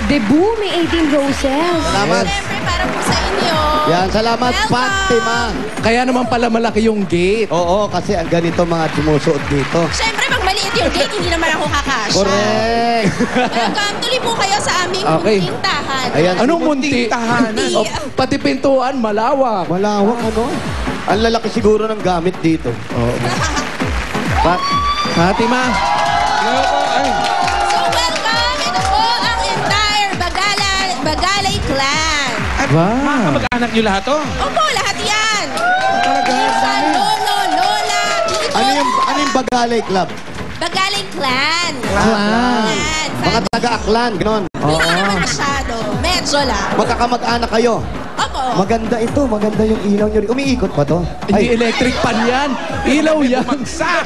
Debut, may 18 roses. Salamat. Siyempre, para po sa inyo. Yan, salamat, Welcome. Fatima. Kaya naman pala malaki yung gate. Oo, kasi ang ganito mga sumusuot dito. Siyempre, pag maliit yung gate, hindi naman ako kakasya. Correct. Welcome. Tuloy po kayo sa aming munting tahanan. Ayan, Anong munti? Munti. Oh, pati pintuan, malawak. malawak ano? Ang lalaki siguro ng gamit dito. Oo. Fatima. So, welcome. Ito po ang entire Bagalay clan. Wow. Mag-anak nyo lahat to? Opo, lahat yan. Minsan, lolo, lola, tito. Ano yung Bagalay Club? Bagalay clan. Clan. Yan. Mga taga-aklan, gano'n. Hindi naman masyado. Medyo lang. Magkakamag-anak kayo. Opo. Maganda ito, maganda yung ilaw nyo. Umiikot pa to? Hindi electric pan yan. Ilaw yan. Bumagsak!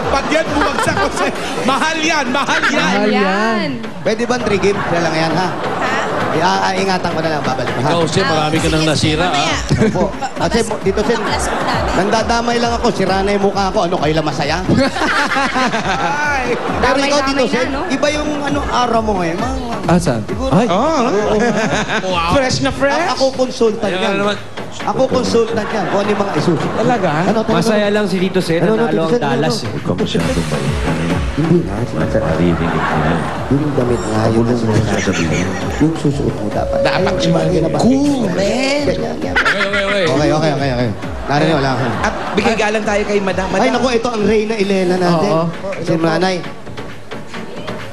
Pag yan bumagsak, kasi mahal yan, mahal yan! Mahal yan. Pwede ba trigim? Kaya lang yan, ha? Ha? Ingatan ko na lang, babalik. Ha? Ikaw, Sim, marami ka nang Sige, nasira, mamaya. Opo. Kasi dito, Sin, Bablas po natin. nandadamay lang ako. Sira na yung mukha ko. Ano, kayo lang masaya? Pero ikaw dito, Damay-damay Sin, na, no? iba yung araw mo ngayon. Asan? Siguro. Ay. Wow. Fresh na fresh! Ako consultant Ayun yan. nga naman. Ako consultant yan. Kung ano yung mga isusunod. Talaga? Ano, Masaya lang si Tito Sen, Ano, nanalo Tito ang Sen, Dallas. ano? eh. Huwag ka masyadong balikan. Hindi nga. Maririnig ko yan. Yung damit nga, yun ang Sasabihin. yung susuot mo dapat. Dapat yung cool, man! Ganyan. Okay. Okay. Narinig, wala ka. At bigay galang tayo kay Madam. Ay, naku, ito ang Reyna Elena natin. Oo. Si Nanay.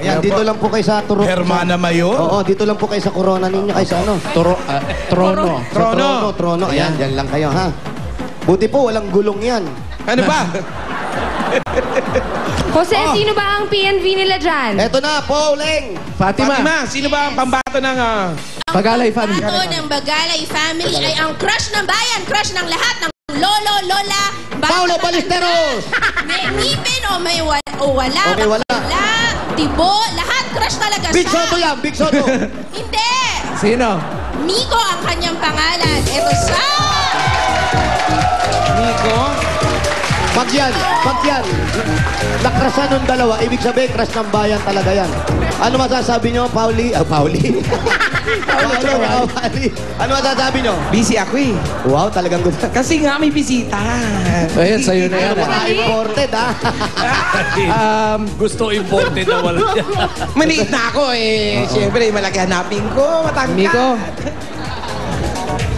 Ayan, dito lang po kayo sa Turo. Hermana Mayor? Oo, dito lang po kayo sa corona ninyo. Ay, sa ano? Trono. Sa Trono. Ayan, dyan lang kayo, ha? Buti po, walang gulong yan. Ano ba? Jose, sino ba ang PNV nila dyan? Eto na, Pauling! Fatima. Fatima, sino ba ang pambato ng... Bagalay family. Bato ng Bagalay family ay ang crush ng bayan, crush ng lahat, ng lolo, lola, Paulo Ballesteros! may ngipin o may wala, O may wala. tibo, lahat crush talaga Big siya. Soto yan, Big Soto! Hindi! Sino? Miko ang kanyang pangalan. Ito siya! Nico? Pag yan, nakrasan ng dalawa, ibig sabihin, crush ng bayan talaga yan. Ano masasabi nyo, Pauli? Pauli? Pauli. Ano masasabi nyo? Busy ako eh. Wow, talagang gusto. Kasi nga may bisita. Ayan, sa'yo na yan. Mga imported, ha? Gusto imported na wala yan. Maliit na ako eh. Siyempre, malaki hanapin ko. Matangka. Miko.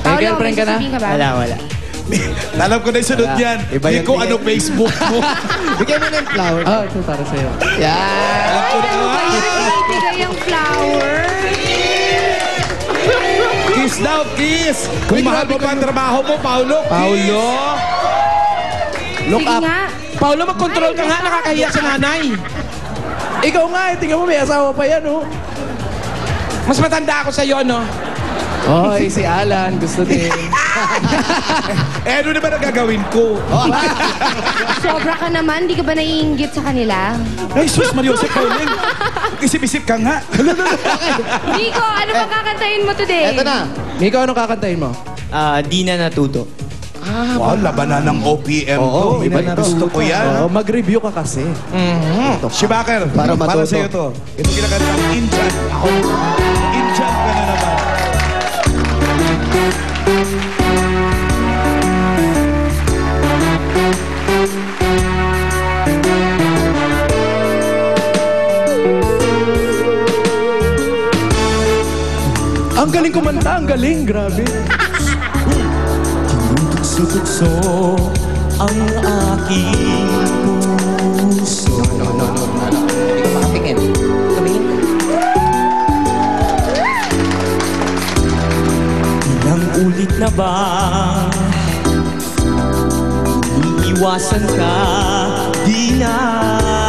May girlfriend ka na? sasabihin ba? Wala. Alam ko na yung sunod yan. Iba yan, Nico, bigay. ano Facebook mo? Bigyan mo na yung flower. Ah, ito para sa'yo. Yan! Ano ba yun? Ibigay ang flower. Kiss daw, kiss! Kung mahal mo pa ang trabaho mo, Paulo, Paulo. Look Sige up. nga. Paulo, mag-control ka nga. Nakakahiya sa nanay. Ikaw nga, tingnan mo, may asawa pa yan, oh. Mas matanda ako sa'yo, no? Oy, si Alan, gusto din. Ano naman ang gagawin ko? Sobra ka naman, di ka ba naiinggit sa kanila? Ay, sus, Mariosep, Pauling. Isip-isip ka nga. Nico, ano bang kakantahin mo today? Eto na. Miko, anong kakantahin mo? Di na natuto. Wow, labanan ng OPM Oo, to. iba na to. Gusto ko yan. Oh, mag-review ka kasi. Shibaker, Para para matuto. sa'yo to. Ito kinakantang Injan. Ako, Injan ka na naman. Ang galing kumanta, ang galing, grabe. Tinutugso-tugso ang aking puso. Hindi ko makatingin. Tumingin ka. Ilang ulit na ba iiwasan ka, di na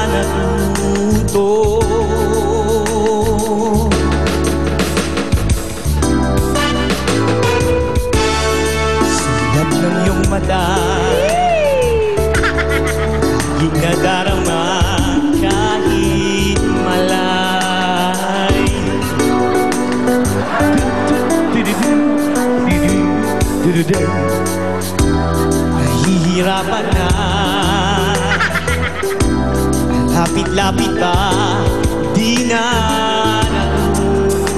natuto. Sinap ng iyong mata, ginadarama kahit malay. Nahihirapan na, lapit-lapit ba, di na natuto.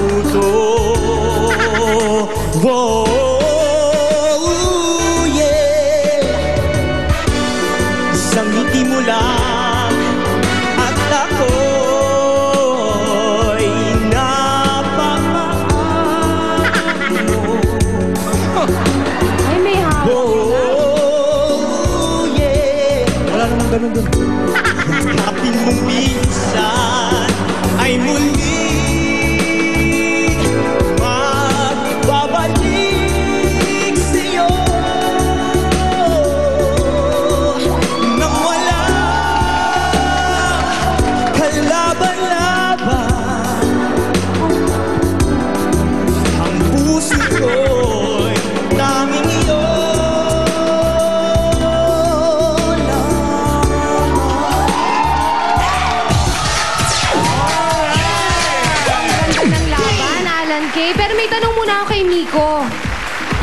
yan, Kay. Pero may tanong muna ako kay Miko.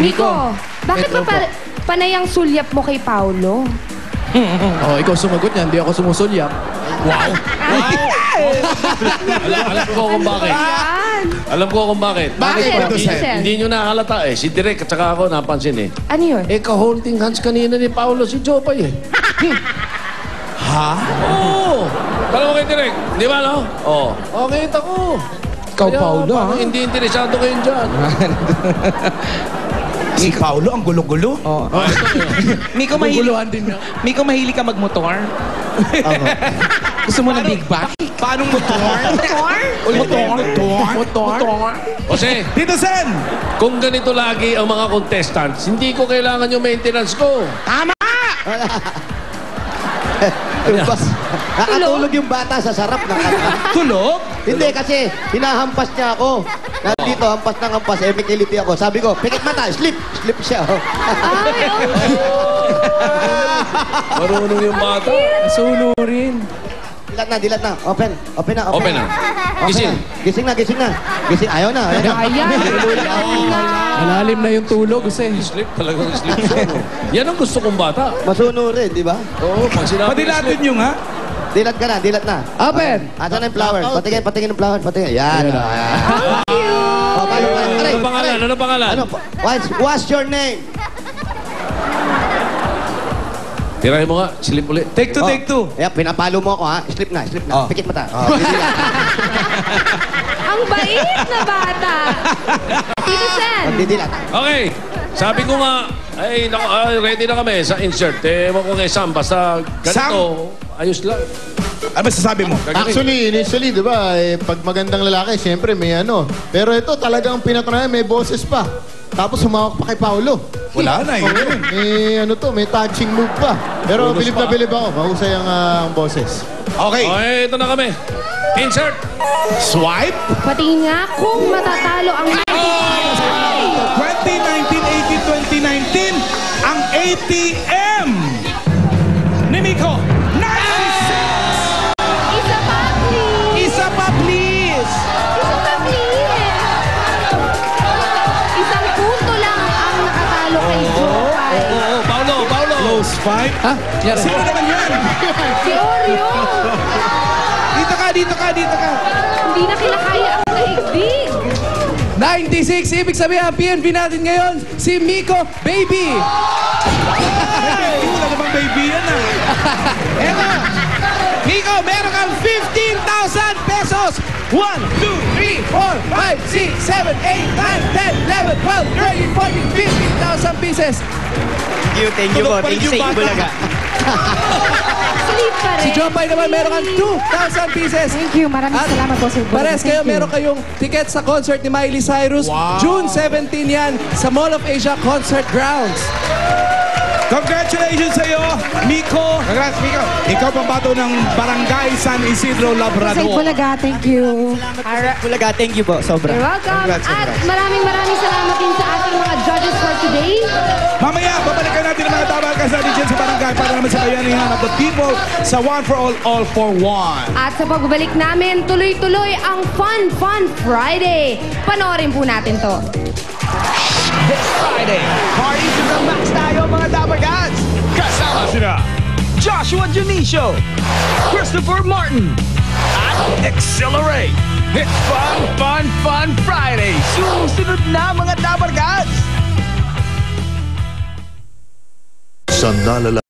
Miko, bakit ba panay ang sulyap mo kay Paolo? Oh, ikaw sumagot niyan, hindi ako sumusulyap. Wow. Alam ko kung bakit. Ayan. Alam ko kung bakit. Bakit, Vincent? Hindi nyo nakalata eh. Si Direk at saka ako napansin eh. Ano yun? Eh, ka-holding hands kanina ni Paolo si Jopay eh. Ha? Oo. Tala mo kay Direk. Di ba, no? Oo. Okay, ito ko. Ikaw, Paolo, parang ha? hindi interesado kayo dyan. Si Paolo ang gulo-gulo. Oh. Ah, ito yun. Miko, Guguluhan din na. Miko, mahilig ka magmotor? Gusto mo ng big bag? Paano motor? Motor. Jose, Tito Sen! kung ganito lagi ang mga contestants, hindi ko kailangan yung maintenance ko. Nakatulog yung bata sa sarap ng kanta. Tulog? Hindi, kasi hinahampas niya ako. Nandito, hampas ng hampas. Eh, may kiliti ako. Sabi ko, pikit mata, sleep. Sleep siya. Oh. Ay, Marunong yung bata. Nasunurin. Dilat na. Open na. Open na. Gising. Gising na. Ayaw na. ayan. Malalim na yung tulog kasi. Sleep, talagang sleep siya. No? Yan ang gusto kong bata. Masunurin, di ba? Oo, pag sinabi Padilatin nyo nga. Dilat ka na, dilat na. Open. Asan na yung flowers? Patingin ng flowers. Patingin. Yan. Oh, paano? Ano pangalan? Ano pangalan? Ano? What's your name? Tirahin mo nga, sleep ulit. Take two. Ayan, pinapalo mo ako ha. Sleep na. Oh. Pikit mata. Oh, dilat. Ang bait na bata. Tito Sen. Didilat. Okay, sabi ko nga, ay, ready na kami sa insert. Ewan ko kay Sam, basta ganito, ayos lang. Ano masasabi mo? Initially, di ba, pag magandang lalaki, siyempre may ano. Pero ito talagang pinatunayan, may boses pa. Tapos humawak pa kay Paolo. Wala na, yun. May touching move pa. Pero bilib na bilib ako, mahusay ang boses. Okay. Okay, ito na kami. Insert! Swipe. Pati nga kung matatalo ang 2019, ang ATM ni Miko. 96! Isa pa, please. Isa pa, please! Isa pa, please. Isang punto lang ang nakatalo kay Jopay. Oo, Paolo. Close five. Ha? Yan. Sino naman yan? Si Oreo. Dito ka. Hindi na kinakaya ang daigdig. 96, ibig sabihin ang PNP natin ngayon, si Miko Baby. Ay, wala namang baby yan ah. Eto, Miko, meron kang 15,000 pesos. 1, 2, 3, 4, 5, 6, 7, 8, 9, 10, 11, 12, 13, 14, 15,000 pieces. Thank you po. Thank you sa Ibulaga. Sleep pa rin. Si Jopay naman meron kang 2,000 pieces. Thank you. Maraming salamat po, Sir Boy. Pares kayo, meron kayong ticket sa concert ni Miley Cyrus. Wow. June 17 yan sa Mall of Asia Concert Grounds. Congratulations sa iyo, Miko. Congrats, Miko. Ikaw pambato ng Barangay San Isidro, Sa Labrador. Ibulaga, thank you. Ibulaga, thank you po. Sobra. You're welcome. At maraming salamat din sa ating mga judges for today. Mamaya, babalikan natin ang mga tabang kasali dyan sa barangay para naman sa bayanihan of the people sa One for All for One. At sa pagbabalik namin, tuloy-tuloy ang Fun Friday. Panoorin po natin to. This Friday, party to the max tayo mga Dapper Gods! Kasama sina Joshua Junicio, Christopher Martin, at Accelerate! It's Fun Friday! Sumusunod na mga Dapper Gods! Sa nalala